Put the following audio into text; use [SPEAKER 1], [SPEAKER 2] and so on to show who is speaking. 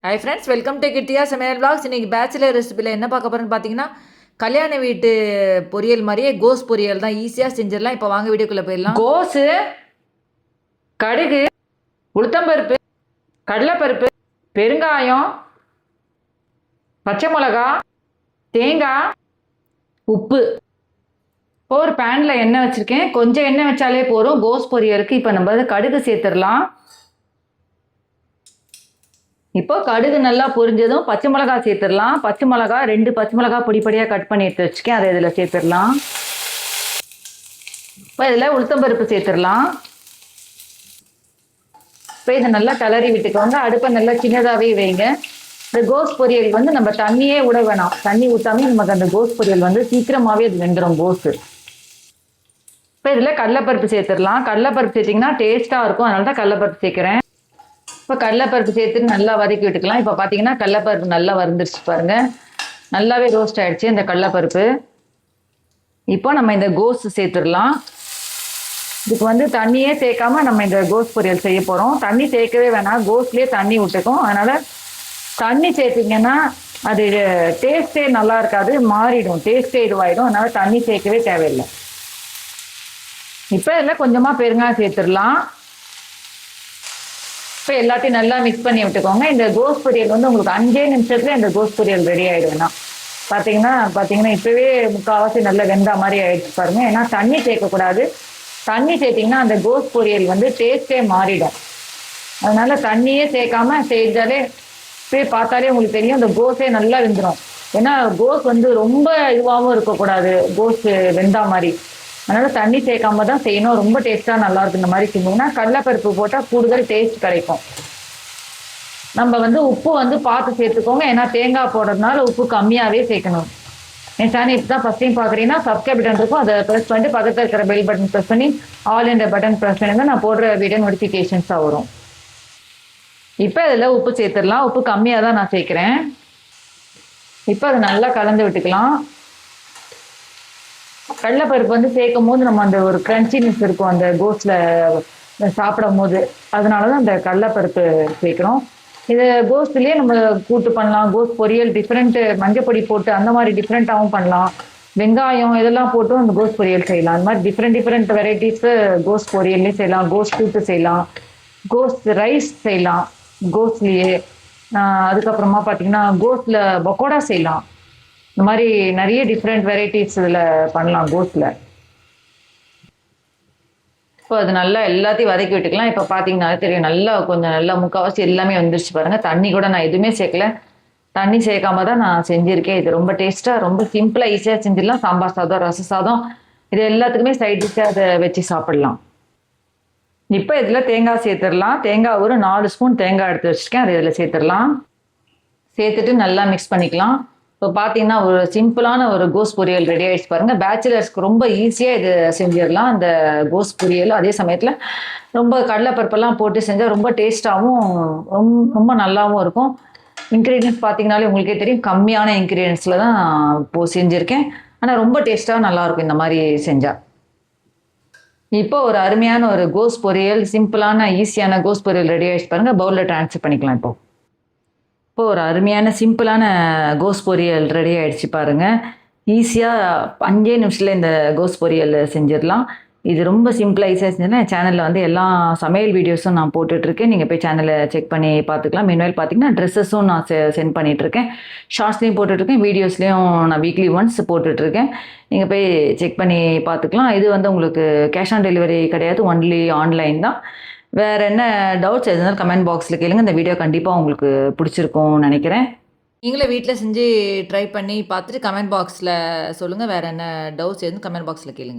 [SPEAKER 1] Hi friends, welcome to கிட்டியா சமையல் vlogs. இன்னைக்கு bachelor ரெசிபியில் என்ன பார்க்க போகிறேன்னு பார்த்தீங்கன்னா, கல்யாண வீட்டு பொரியல் மாதிரியே கோஸ் பொரியல் தான். ஈஸியாக செஞ்சிடலாம். இப்போ வாங்க வீடியோக்குள்ளே போயிடலாம். கோஸு, கடுகு, உளுத்தம்பருப்பு, கடலைப்பருப்பு, பெருங்காயம், பச்சை மிளகா, தேங்காய், உப்பு. இப்போ ஒரு பேனில் எண்ணெய் வச்சுருக்கேன். கொஞ்சம் எண்ணெய் வச்சாலே போதும் கோஸ் பொரியலுக்கு. இப்போ நம்ம கடுகு சேர்த்துடலாம். இப்போ கடுகு நல்லா பொரிஞ்சதும் பச்சை மிளகாய் சேர்த்துடலாம். பச்சை மிளகாய் 2 பச்சை மிளகாய் பொடியாக கட் பண்ணி எடுத்து வச்சுக்கேன். அதை இதில் சேர்த்துடலாம். இப்போ இதில் உளுத்தம்பருப்பு சேர்த்துடலாம். இப்போ இதை நல்லா கிளறி விட்டுக்கோங்க. அடுப்பை நல்லா சின்னதாகவே வைங்க. இந்த கோஸ் பொரியல் நம்ம தண்ணியே விட வேணாம். தண்ணி ஊற்றாமே நமக்கு அந்த கோஸ் பொரியல் சீக்கிரமாகவே அது வெந்துடும் கோஸு. இப்போ இதில் கடலைப்பருப்பு சேர்த்துடலாம். கடலைப்பருப்பு சேர்த்திங்கன்னா டேஸ்ட்டாக இருக்கும். அதனால தான் கடலைப்பருப்பு சேர்க்குறேன். இப்போ கடலைப்பருப்பு சேர்த்துட்டு நல்லா வதக்கி விட்டுக்கலாம். இப்போ பார்த்தீங்கன்னா கடலைப்பருப்பு நல்லா வறுந்துருச்சு பாருங்கள். நல்லாவே ரோஸ்ட் ஆகிடுச்சு இந்த கடலைப்பருப்பு. இப்போ நம்ம இந்த கோஸ் சேர்த்துடலாம். இதுக்கு தண்ணியே சேர்க்காம நம்ம இந்த கோஸ் பொரியல் செய்ய போகிறோம். தண்ணி சேர்க்கவே வேணாம், கோஸ்லேயே தண்ணி விட்டுக்கும். அதனால் தண்ணி சேர்த்திங்கன்னா அது டேஸ்ட்டே நல்லா இருக்காது, மாறிடும், டேஸ்ட்டே இதுவாகிடும். அதனால் தண்ணி சேர்க்கவே தேவையில்லை. இப்போ இதில் கொஞ்சமாக பெருங்காயம் சேர்த்துடலாம். இப்போ எல்லாத்தையும் நல்லா மிக்ஸ் பண்ணி விட்டுக்கோங்க. இந்த கோஸ் பொரியல் உங்களுக்கு 5 நிமிஷத்துல இந்த கோஸ் பொரியல் ரெடி ஆகிடும்னா பார்த்தீங்கன்னா இப்போவே முக்கால்வாசி நல்லா வெந்தா மாதிரி ஆயிடுச்சு பாருங்க. ஏன்னா தண்ணி சேர்க்கக்கூடாது. தண்ணி சேர்த்திங்கன்னா அந்த கோஸ் பொரியல் டேஸ்ட்டே மாறிடும். அதனால தண்ணியே சேர்க்காம செஞ்சாலே இப்போயே பார்த்தாலே உங்களுக்கு தெரியும் அந்த கோஸே நல்லா வெந்துடும். ஏன்னா கோஸ் ரொம்ப இதுவாகவும் இருக்கக்கூடாது, கோஸ் வெந்தா மாதிரி. அதனால் தண்ணி சேர்க்காம தான் செய்யணும். ரொம்ப டேஸ்ட்டாக நல்லாயிருக்கும். இந்த மாதிரி செஞ்சோம்னா கடலைப்பருப்பு போட்டால் கூடுதல் டேஸ்ட் கிடைக்கும். நம்ம உப்பு பார்த்து சேர்த்துக்கோங்க. ஏன்னா தேங்காய் போடுறதுனால உப்பு கம்மியாகவே சேர்க்கணும். என் சேனல் இப்போ தான் ஃபஸ்ட் டைம் பார்க்குறீங்கன்னா சப்ஸ்கிரைப் பட்டன் இருக்கும், அதை ப்ரெஸ் பண்ணிட்டு பக்கத்தில் இருக்கிற பெல் பட்டன் ப்ரெஸ் பண்ணி ஆல் என்ற பட்டன் ப்ரெஸ் பண்ணி நான் போடுற வீடியோ நோட்டிஃபிகேஷன்ஸாக வரும். இப்போ இதில் உப்பு சேர்த்துடலாம். உப்பு கம்மியாக தான் நான் சேர்க்குறேன். இப்போ அதை நல்லா கலந்து விட்டுக்கலாம். கடலைப்பருப்பு சேர்க்கும் போது நம்ம அந்த ஒரு கிரன்ச்சினஸ் இருக்கும் அந்த கோஸில் சாப்பிடும் போது. அதனால தான் அந்த கடலைப்பருப்பு சேர்க்குறோம். இதை கோஸ்லேயே நம்ம கூட்டு பண்ணலாம், கோஸ் பொரியல் டிஃப்ரெண்ட்டு, மஞ்சப்பொடி போட்டு அந்த மாதிரி டிஃப்ரெண்ட்டாகவும் பண்ணலாம். வெங்காயம் இதெல்லாம் போட்டும் அந்த கோஸ் பொரியல் செய்யலாம். அந்த மாதிரி டிஃப்ரெண்ட் வெரைட்டிஸு கோஸ் பொரியல்லே செய்யலாம். கோஸ் கூட்டு செய்யலாம், கோஸ் ரைஸ் செய்யலாம் கோஸ்லேயே. அதுக்கப்புறமா பார்த்தீங்கன்னா கோஸில் பக்கோடா செய்யலாம். இந்த மாதிரி நிறைய டிஃப்ரெண்ட் வெரைட்டிஸ் இதில் பண்ணலாம் கோஸில். இப்போ அது நல்லா எல்லாத்தையும் வதக்கி விட்டுக்கலாம். இப்போ பார்த்தீங்கன்னா தெரியும் நல்லா கொஞ்சம் நல்லா முக்கால்வாசி எல்லாமே வந்துருச்சு பாருங்கள். தண்ணி கூட நான் எதுவுமே சேர்க்கல. தண்ணி சேர்க்காம தான் நான் செஞ்சுருக்கேன். இது ரொம்ப டேஸ்ட்டாக, ரொம்ப சிம்பிளாக, ஈஸியாக செஞ்சிடலாம். சாம்பார் சாதம், ரச சாதம், இது எல்லாத்துக்குமே சைட் டிஷ்ஷாக அதை வச்சு சாப்பிடலாம். இப்போ இதில் தேங்காய் சேர்த்துடலாம். தேங்காய் ஒரு 4 ஸ்பூன் தேங்காய் எடுத்து வச்சுருக்கேன். அது இதில் சேர்த்துடலாம். சேர்த்துட்டு நல்லா மிக்ஸ் பண்ணிக்கலாம். இப்போ பார்த்தீங்கன்னா ஒரு சிம்பிளான ஒரு கோஸ் பொரியல் ரெடி ஆகிடுச்சு பாருங்கள். பேச்சுலர்ஸ்க்கு ரொம்ப ஈஸியாக இது செஞ்சிடலாம் அந்த கோஸ் பொரியல். அதே சமயத்தில் ரொம்ப கடலைப்பருப்பெல்லாம் போட்டு செஞ்சால் ரொம்ப டேஸ்ட்டாகவும் ரொம்ப நல்லாவும் இருக்கும். இன்க்ரீடியன்ஸ் பார்த்தீங்கனாலே உங்களுக்கே தெரியும், கம்மியான இன்க்ரீடியன்ஸில் தான் இப்போது செஞ்சுருக்கேன். ஆனால் ரொம்ப டேஸ்ட்டாக நல்லாயிருக்கும் இந்த மாதிரி செஞ்சால். இப்போ ஒரு அருமையான ஒரு கோஸ் பொரியல், சிம்பிளான ஈஸியான கோஸ் பொரியல் ரெடி ஆகிடுச்சு பாருங்கள். பவுலில் ட்ரான்ஸ்ஃபர் பண்ணிக்கலாம். இப்போ ஒரு அருமையான சிம்பிளான கோஸ் பொரியல் ரெடி ஆகிடுச்சு பாருங்கள். ஈஸியாக 5 நிமிஷத்தில் இந்த கோஸ் பொரியல் செஞ்சிடலாம். இது ரொம்ப சிம்பிளாக ஈஸியாக செஞ்சிடலாம். என் சேனலில் எல்லா சமையல் வீடியோஸும் நான் போட்டுட்ருக்கேன். நீங்கள் போய் சேனலை செக் பண்ணி பார்த்துக்கலாம். மெனுவல் பார்த்தீங்கன்னா ட்ரெஸ்ஸஸும் நான் சென்ட் பண்ணிகிட்ருக்கேன். ஷார்ட்ஸ்லேயும் போட்டுட்ருக்கேன், வீடியோஸ்லேயும் நான் வீக்லி ஒன்ஸ் போட்டுட்ருக்கேன். நீங்கள் போய் செக் பண்ணி பார்த்துக்கலாம். இது உங்களுக்கு கேஷ் ஆன் டெலிவரி கிடையாது, ஒன்லி ஆன்லைன் தான். வேறு என்ன டவுட்ஸ் எதுனாலும் கமெண்ட் பாக்ஸில் கேளுங்க. இந்த வீடியோ கண்டிப்பாக உங்களுக்கு பிடிச்சிருக்கும்னு நினைக்கிறேன். நீங்களே வீட்டில் செஞ்சு ட்ரை பண்ணி பார்த்துட்டு கமெண்ட் பாக்ஸில் சொல்லுங்கள். வேறு என்ன டவுட்ஸ் எதுவும் கமெண்ட் பாக்ஸில் கேளுங்க.